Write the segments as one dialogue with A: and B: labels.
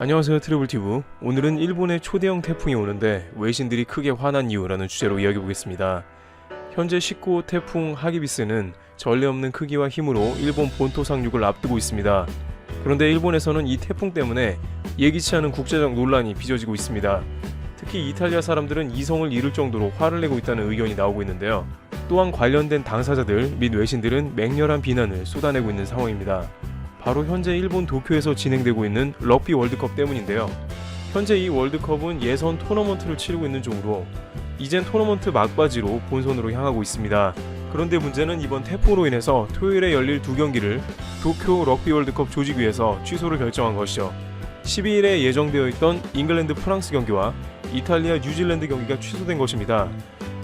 A: 안녕하세요, 트러블튜브. 오늘은 일본의 초대형 태풍이 오는데 외신들이 크게 화난 이유라는 주제로 이야기해보겠습니다. 현재 19호 태풍 하기비스는 전례 없는 크기와 힘으로 일본 본토 상륙을 앞두고 있습니다. 그런데 일본에서는 이 태풍 때문에 예기치 않은 국제적 논란이 빚어지고 있습니다. 특히 이탈리아 사람들은 이성을 잃을 정도로 화를 내고 있다는 의견이 나오고 있는데요. 또한 관련된 당사자들 및 외신들은 맹렬한 비난을 쏟아내고 있는 상황입니다. 바로 현재 일본 도쿄에서 진행되고 있는 럭비 월드컵 때문인데요. 현재 이 월드컵은 예선 토너먼트를 치르고 있는 중으로 이젠 토너먼트 막바지로 본선으로 향하고 있습니다. 그런데 문제는 이번 태풍으로 인해서 토요일에 열릴 두 경기를 도쿄 럭비 월드컵 조직위에서 취소를 결정한 것이죠. 12일에 예정되어 있던 잉글랜드 프랑스 경기와 이탈리아 뉴질랜드 경기가 취소된 것입니다.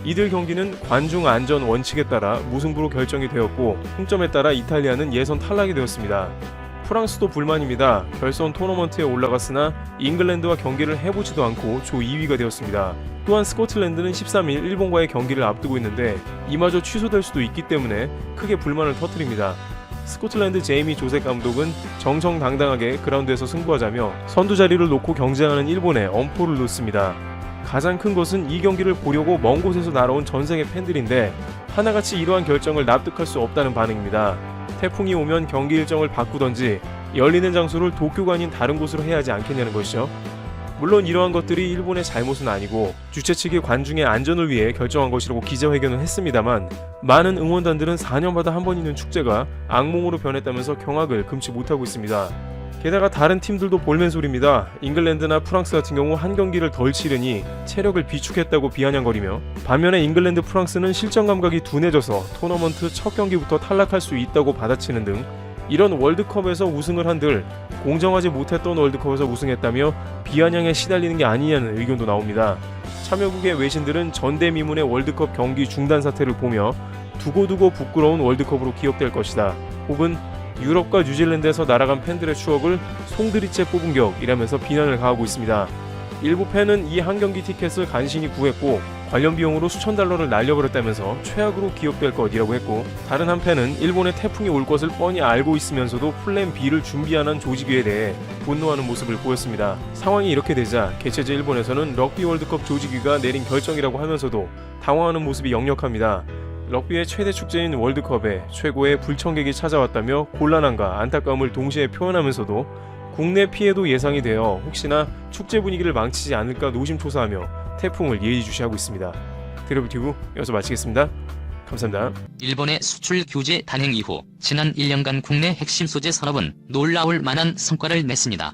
A: 이들 경기는 관중 안전 원칙에 따라 무승부로 결정이 되었고 승점에 따라 이탈리아는 예선 탈락이 되었습니다. 프랑스도 불만입니다. 결선 토너먼트에 올라갔으나 잉글랜드와 경기를 해보지도 않고 조 2위가 되었습니다. 또한 스코틀랜드는 13일 일본과의 경기를 앞두고 있는데 이마저 취소될 수도 있기 때문에 크게 불만을 터뜨립니다. 스코틀랜드 제이미 조셉 감독은 정정당당하게 그라운드에서 승부하자며 선두 자리를 놓고 경쟁하는 일본에 엄포를 놓습니다. 가장 큰 것은 이 경기를 보려고 먼 곳에서 날아온 전세계 팬들인데 하나같이 이러한 결정을 납득할 수 없다는 반응입니다. 태풍이 오면 경기 일정을 바꾸던지 열리는 장소를 도쿄가 아닌 다른 곳으로 해야 하지 않겠냐는 것이죠. 물론 이러한 것들이 일본의 잘못은 아니고 주최 측이 관중의 안전을 위해 결정한 것이라고 기자회견을 했습니다만 많은 응원단들은 4년마다 한 번 있는 축제가 악몽으로 변했다면서 경악을 금치 못하고 있습니다. 게다가 다른 팀들도 볼멘소리입니다. 잉글랜드나 프랑스 같은 경우 한 경기를 덜 치르니 체력을 비축했다고 비아냥거리며 반면에 잉글랜드 프랑스는 실전 감각이 둔해져서 토너먼트 첫 경기부터 탈락할 수 있다고 받아치는 등 이런 월드컵에서 우승을 한들 공정하지 못했던 월드컵에서 우승했다며 비아냥에 시달리는 게 아니냐는 의견도 나옵니다. 참여국의 외신들은 전대미문의 월드컵 경기 중단 사태를 보며 두고두고 부끄러운 월드컵으로 기억될 것이다. 혹은 유럽과 뉴질랜드에서 날아간 팬들의 추억을 송두리째 뽑은 격이라면서 비난을 가하고 있습니다. 일부 팬은 이 한 경기 티켓을 간신히 구했고 관련 비용으로 수천 달러를 날려버렸다면서 최악으로 기억될 것이라고 했고 다른 한 팬은 일본에 태풍이 올 것을 뻔히 알고 있으면서도 플랜 B를 준비 안 한 조직위에 대해 분노하는 모습을 보였습니다. 상황이 이렇게 되자 개최지 일본에서는 럭비 월드컵 조직위가 내린 결정이라고 하면서도 당황하는 모습이 역력합니다. 럭비의 최대 축제인 월드컵에 최고의 불청객이 찾아왔다며 곤란함과 안타까움을 동시에 표현하면서도 국내 피해도 예상이 되어 혹시나 축제 분위기를 망치지 않을까 노심초사하며 태풍을 예의주시하고 있습니다. 트러블튜브 여기서 마치겠습니다. 감사합니다.
B: 일본의 수출 규제 단행 이후 지난 1년간 국내 핵심 소재 산업은 놀라울 만한 성과를 냈습니다.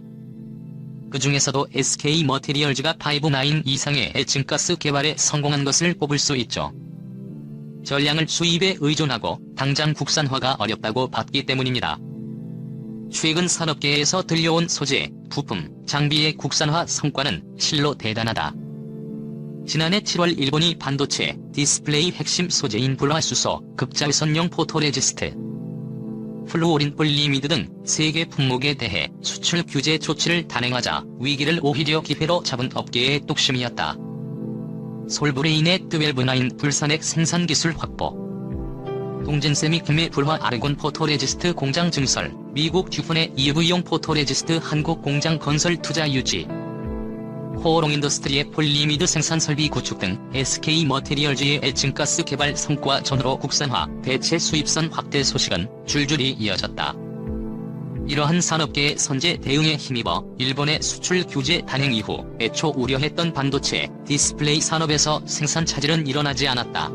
B: 그 중에서도 SK 머티리얼즈가 5-9 이상의 에칭가스 개발에 성공한 것을 꼽을 수 있죠. 전량을 수입에 의존하고 당장 국산화가 어렵다고 봤기 때문입니다. 최근 산업계에서 들려온 소재, 부품, 장비의 국산화 성과는 실로 대단하다. 지난해 7월 일본이 반도체, 디스플레이 핵심 소재인 불화수소, 극자외선용 포토레지스트, 플루오린 폴리미드 등 3개 품목에 대해 수출 규제 조치를 단행하자 위기를 오히려 기회로 잡은 업계의 뚝심이었다. 솔브레인의 12-9 불산액 생산기술 확보, 동진세미캠의 불화 아르곤 포토레지스트 공장 증설, 미국 듀폰의 EV용 포토레지스트 한국 공장 건설 투자 유지, 코오롱인더스트리의 폴리미드 생산 설비 구축 등 SK 머티리얼즈의 에칭가스 개발 성과 전후로 국산화, 대체 수입선 확대 소식은 줄줄이 이어졌다. 이러한 산업계의 선제 대응에 힘입어 일본의 수출 규제 단행 이후 애초 우려했던 반도체, 디스플레이 산업에서 생산 차질은 일어나지 않았다.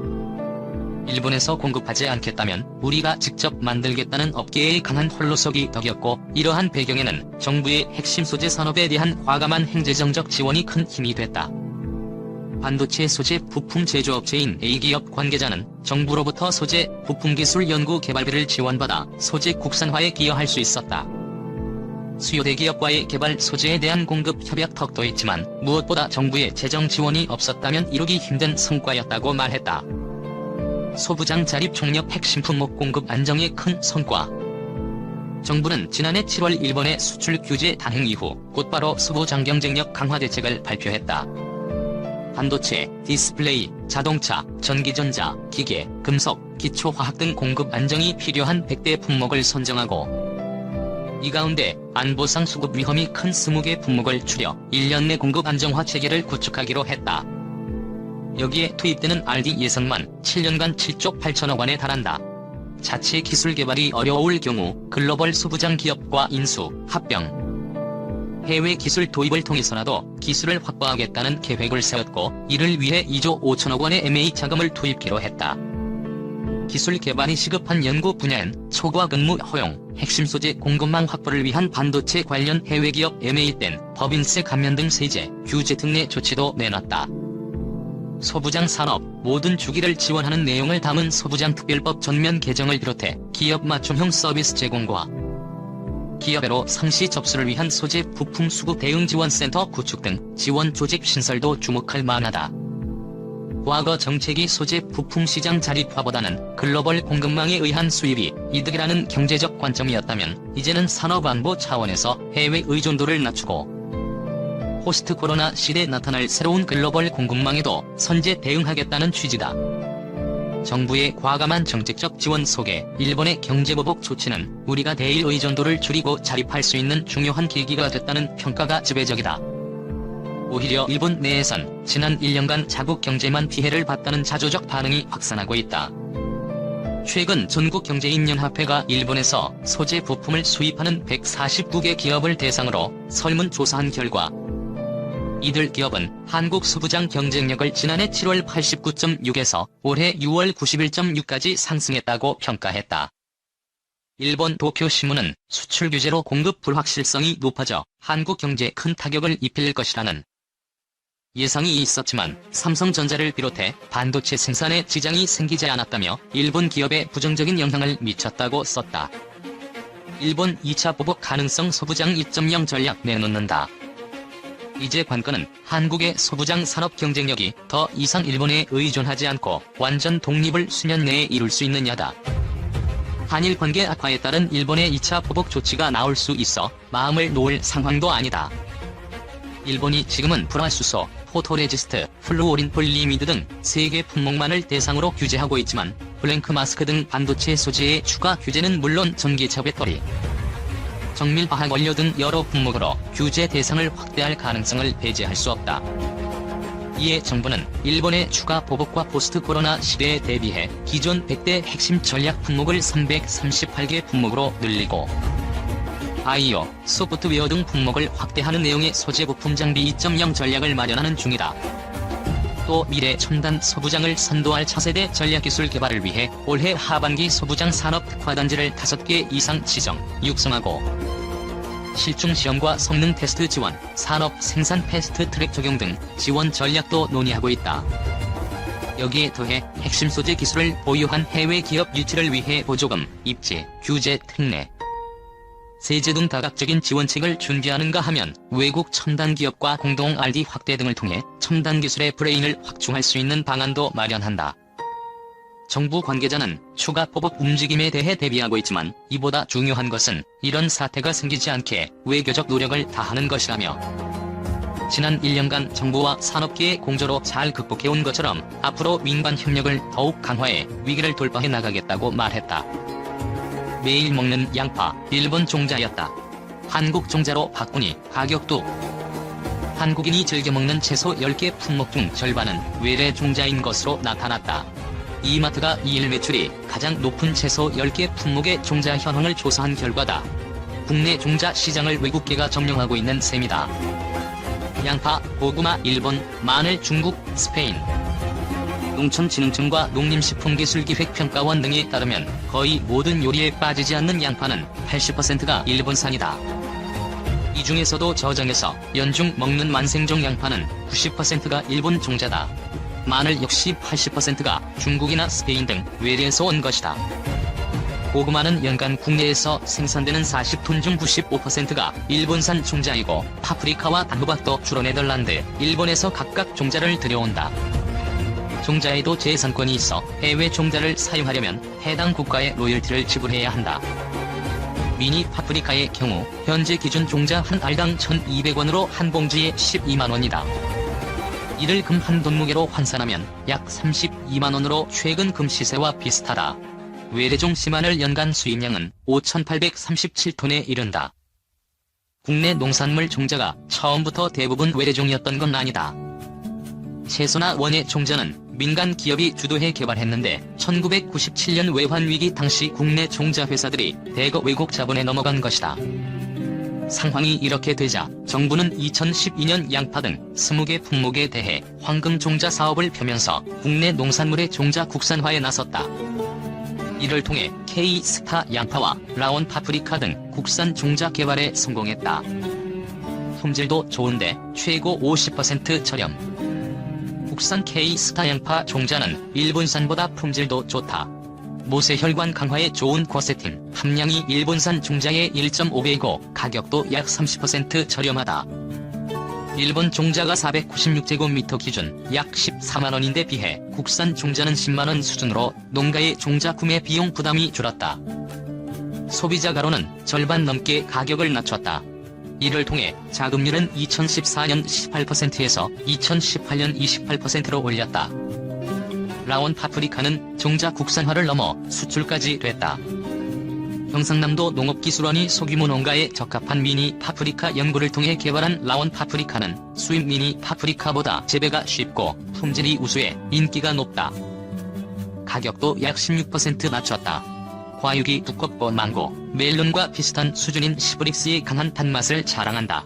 B: 일본에서 공급하지 않겠다면 우리가 직접 만들겠다는 업계의 강한 홀로서기 덕이었고 이러한 배경에는 정부의 핵심 소재 산업에 대한 과감한 행재정적 지원이 큰 힘이 됐다. 반도체 소재 부품 제조업체인 A기업 관계자는 정부로부터 소재 부품 기술 연구 개발비를 지원받아 소재 국산화에 기여할 수 있었다. 수요 대기업과의 개발 소재에 대한 공급 협약 턱도 있지만 무엇보다 정부의 재정 지원이 없었다면 이루기 힘든 성과였다고 말했다. 소부장 자립 총력 핵심 품목 공급 안정의 큰 성과. 정부는 지난해 7월 일본의 수출 규제 단행 이후 곧바로 소부장 경쟁력 강화 대책을 발표했다. 반도체, 디스플레이, 자동차, 전기전자, 기계, 금속, 기초화학 등 공급 안정이 필요한 100대 품목을 선정하고 이 가운데 안보상 수급 위험이 큰 20개 품목을 추려 1년 내 공급 안정화 체계를 구축하기로 했다. 여기에 투입되는 R&D 예산만 7년간 7조 8천억 원에 달한다. 자체 기술 개발이 어려울 경우 글로벌 소부장 기업과 인수, 합병, 해외 기술 도입을 통해서라도 기술을 확보하겠다는 계획을 세웠고, 이를 위해 2조 5천억 원의 M&A 자금을 투입키로 했다. 기술 개발이 시급한 연구 분야엔 초과 근무 허용, 핵심 소재 공급망 확보를 위한 반도체 관련 해외 기업 M&A 땐 법인세 감면 등 세제, 규제 특례 조치도 내놨다. 소부장 산업 모든 주기를 지원하는 내용을 담은 소부장 특별법 전면 개정을 비롯해 기업 맞춤형 서비스 제공과 기업외로 상시 접수를 위한 소재 부품 수급 대응 지원센터 구축 등 지원 조직 신설도 주목할 만하다. 과거 정책이 소재 부품 시장 자립화보다는 글로벌 공급망에 의한 수입이 이득이라는 경제적 관점이었다면, 이제는 산업안보 차원에서 해외 의존도를 낮추고 포스트 코로나 시대에 나타날 새로운 글로벌 공급망에도 선제 대응하겠다는 취지다. 정부의 과감한 정책적 지원 속에 일본의 경제보복 조치는 우리가 대일 의존도를 줄이고 자립할 수 있는 중요한 계기가 됐다는 평가가 지배적이다. 오히려 일본 내에선 지난 1년간 자국 경제만 피해를 봤다는 자조적 반응이 확산하고 있다. 최근 전국경제인연합회가 일본에서 소재 부품을 수입하는 149개 기업을 대상으로 설문조사한 결과, 이들 기업은 한국 소부장 경쟁력을 지난해 7월 89.6에서 올해 6월 91.6까지 상승했다고 평가했다. 일본 도쿄신문은 수출 규제로 공급 불확실성이 높아져 한국 경제에 큰 타격을 입힐 것이라는 예상이 있었지만 삼성전자를 비롯해 반도체 생산에 지장이 생기지 않았다며 일본 기업에 부정적인 영향을 미쳤다고 썼다. 일본 2차 보복 가능성 소부장 2.0 전략 내놓는다. 이제 관건은 한국의 소부장 산업 경쟁력이 더 이상 일본에 의존하지 않고 완전 독립을 수년 내에 이룰 수 있느냐다. 한일 관계 악화에 따른 일본의 2차 보복 조치가 나올 수 있어 마음을 놓을 상황도 아니다. 일본이 지금은 불화수소, 포토레지스트, 플루오린 폴리미드 등 3개 품목만을 대상으로 규제하고 있지만, 블랭크 마스크 등 반도체 소재의 추가 규제는 물론 전기차 배터리, 정밀화학 원료 등 여러 품목으로 규제 대상을 확대할 가능성을 배제할 수 없다. 이에 정부는 일본의 추가 보복과 포스트 코로나 시대에 대비해 기존 100대 핵심 전략 품목을 338개 품목으로 늘리고, 바이오, 소프트웨어 등 품목을 확대하는 내용의 소재 부품 장비 2.0 전략을 마련하는 중이다. 또 미래 첨단 소부장을 선도할 차세대 전략기술 개발을 위해 올해 하반기 소부장 산업 특화단지를 5개 이상 지정, 육성하고 실중시험과 성능 테스트 지원, 산업 생산 패스트 트랙 적용 등 지원 전략도 논의하고 있다. 여기에 더해 핵심 소재 기술을 보유한 해외 기업 유치를 위해 보조금, 입지, 규제 특례, 세제 등 다각적인 지원책을 준비하는가 하면 외국 첨단 기업과 공동 R&D 확대 등을 통해 첨단 기술의 브레인을 확충할 수 있는 방안도 마련한다. 정부 관계자는 추가 보복 움직임에 대해 대비하고 있지만, 이보다 중요한 것은 이런 사태가 생기지 않게 외교적 노력을 다하는 것이라며, 지난 1년간 정부와 산업계의 공조로 잘 극복해온 것처럼 앞으로 민관 협력을 더욱 강화해 위기를 돌파해 나가겠다고 말했다. 매일 먹는 양파, 일본 종자였다. 한국 종자로 바꾸니 가격도. 한국인이 즐겨 먹는 채소 10개 품목 중 절반은 외래 종자인 것으로 나타났다. 이마트가 2일 매출이 가장 높은 채소 10개 품목의 종자 현황을 조사한 결과다. 국내 종자 시장을 외국계가 점령하고 있는 셈이다. 양파, 고구마 일본, 마늘 중국, 스페인. 농촌진흥청과 농림식품기술기획평가원 등에 따르면 거의 모든 요리에 빠지지 않는 양파는 80%가 일본산이다. 이 중에서도 저장해서 연중 먹는 만생종 양파는 90%가 일본 종자다. 마늘 역시 80%가 중국이나 스페인 등 외래에서 온 것이다. 고구마는 연간 국내에서 생산되는 40톤 중 95%가 일본산 종자이고, 파프리카와 단호박도 주로 네덜란드, 일본에서 각각 종자를 들여온다. 종자에도 재산권이 있어 해외 종자를 사용하려면 해당 국가에 로열티를 지불해야 한다. 미니 파프리카의 경우 현재 기준 종자 한 알당 1,200원으로 한 봉지에 12만원이다. 이를 금 한 돈무게로 환산하면 약 32만원으로 최근 금 시세와 비슷하다. 외래종 씨마늘 연간 수입량은 5,837톤에 이른다. 국내 농산물 종자가 처음부터 대부분 외래종이었던 건 아니다. 채소나 원예 종자는 민간 기업이 주도해 개발했는데 1997년 외환위기 당시 국내 종자 회사들이 대거 외국 자본에 넘어간 것이다. 상황이 이렇게 되자 정부는 2012년 양파 등 20개 품목에 대해 황금 종자 사업을 펴면서 국내 농산물의 종자 국산화에 나섰다. 이를 통해 K-스타 양파와 라온 파프리카 등 국산 종자 개발에 성공했다. 품질도 좋은데 최고 50% 저렴. 국산 K-스타 양파 종자는 일본산보다 품질도 좋다. 모세혈관 강화에 좋은 쿼세틴 함량이 일본산 종자의 1.5배이고 가격도 약 30% 저렴하다. 일본 종자가 496제곱미터 기준 약 14만원인데 비해 국산 종자는 10만원 수준으로 농가의 종자 구매 비용 부담이 줄었다. 소비자 가로는 절반 넘게 가격을 낮췄다. 이를 통해 자급률은 2014년 18%에서 2018년 28%로 올렸다. 라온 파프리카는 종자 국산화를 넘어 수출까지 됐다. 경상남도 농업기술원이 소규모 농가에 적합한 미니 파프리카 연구를 통해 개발한 라온 파프리카는 수입 미니 파프리카보다 재배가 쉽고 품질이 우수해 인기가 높다. 가격도 약 16% 낮췄다. 과육이 두껍고 많고 멜론과 비슷한 수준인 시브릭스의 강한 단맛을 자랑한다.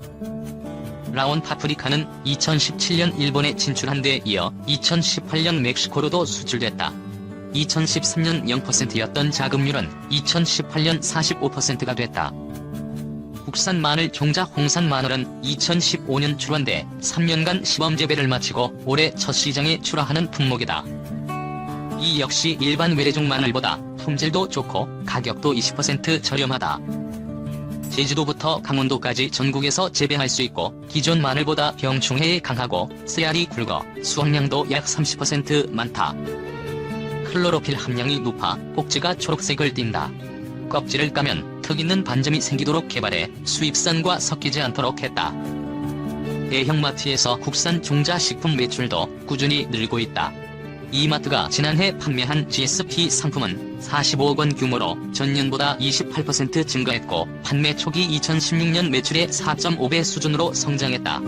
B: 라온 파프리카는 2017년 일본에 진출한 데 이어 2018년 멕시코로도 수출됐다. 2013년 0%였던 자급률은 2018년 45%가 됐다. 국산 마늘 종자 홍산 마늘은 2015년 출원돼 3년간 시범 재배를 마치고 올해 첫 시장에 출하하는 품목이다. 이 역시 일반 외래종 마늘보다 품질도 좋고 가격도 20% 저렴하다. 제주도부터 강원도까지 전국에서 재배할 수 있고 기존 마늘보다 병충해에 강하고 씨알이 굵어 수확량도 약 30% 많다. 클로로필 함량이 높아 꼭지가 초록색을 띈다. 껍질을 까면 턱 있는 반점이 생기도록 개발해 수입산과 섞이지 않도록 했다. 대형마트에서 국산 종자 식품 매출도 꾸준히 늘고 있다. 이마트가 지난해 판매한 GSP 상품은 45억 원 규모로 전년보다 28% 증가했고 판매 초기 2016년 매출의 4.5배 수준으로 성장했다.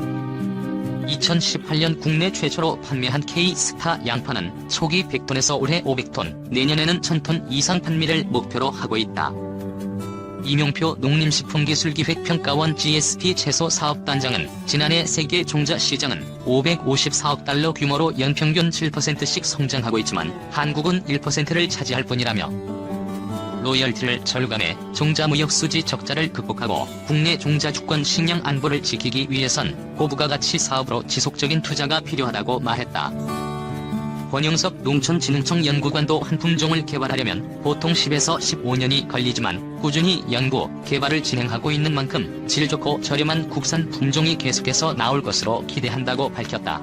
B: 2018년 국내 최초로 판매한 K-스타 양파는 초기 100톤에서 올해 500톤, 내년에는 1000톤 이상 판매를 목표로 하고 있다. 이명표 농림식품기술기획평가원 GSP 채소 사업단장은 지난해 세계 종자 시장은 554억 달러 규모로 연평균 7%씩 성장하고 있지만 한국은 1%를 차지할 뿐이라며 로열티를 절감해 종자 무역 수지 적자를 극복하고 국내 종자 주권 식량 안보를 지키기 위해선 고부가가치 사업으로 지속적인 투자가 필요하다고 말했다. 권영석 농촌진흥청 연구관도 한 품종을 개발하려면 보통 10에서 15년이 걸리지만 꾸준히 연구, 개발을 진행하고 있는 만큼 질 좋고 저렴한 국산 품종이 계속해서 나올 것으로 기대한다고 밝혔다.